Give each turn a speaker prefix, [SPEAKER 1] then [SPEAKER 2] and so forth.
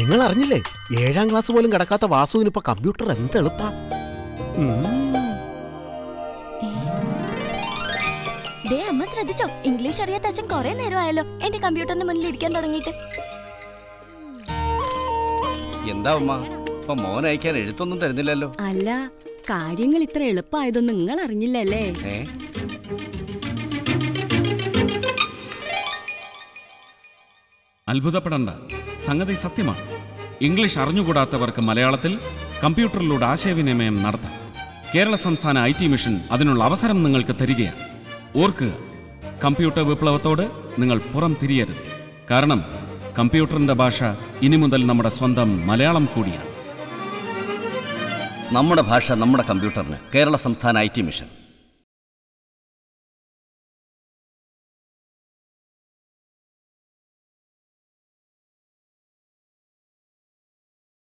[SPEAKER 1] നിങ്ങൾ അറിഞ്ഞില്ലേ 7ാം ക്ലാസ് പോലും കിടക്കാത്ത വാസുവിന് ഇപ്പൊ കമ്പ്യൂട്ടർ എന്ത് എളുപ്പാ.
[SPEAKER 2] അമ്മ ശ്രദ്ധിച്ചോ? ഇംഗ്ലീഷ് അറിയാത്ത അച്ഛൻ കുറെ നേരമായല്ലോ എന്റെ കമ്പ്യൂട്ടറിന് മുന്നിൽ ഇരിക്കാൻ തുടങ്ങിയിട്ട്.
[SPEAKER 3] എന്താ ഉമ്മ ഇപ്പൊ മോൻ അയക്കാൻ എഴുത്തൊന്നും തരുന്നില്ലല്ലോ?
[SPEAKER 4] അല്ല, കാര്യങ്ങൾ ഇത്ര എളുപ്പമായതൊന്നും നിങ്ങൾ അറിഞ്ഞില്ലല്ലേ?
[SPEAKER 5] അത്ഭുതപ്പെടണ്ട, സംഗതി സത്യമാണ്. ഇംഗ്ലീഷ് അറിഞ്ഞുകൂടാത്തവർക്ക് മലയാളത്തിൽ കമ്പ്യൂട്ടറിലൂടെ ആശയവിനിമയം നടത്താം. കേരള സംസ്ഥാന IT മിഷൻ അതിനുള്ള അവസരം നിങ്ങൾക്ക് തരികയാണ്. ഓർക്കുക, കമ്പ്യൂട്ടർ വിപ്ലവത്തോട് നിങ്ങൾ പുറം തിരിയരുത്. കാരണം കമ്പ്യൂട്ടറിന്റെ ഭാഷ ഇനി മുതൽ നമ്മുടെ സ്വന്തം മലയാളം കൂടിയാണ്.
[SPEAKER 3] നമ്മുടെ ഭാഷ നമ്മുടെ കമ്പ്യൂട്ടറിന് കേരള സംസ്ഥാന IT മിഷൻ.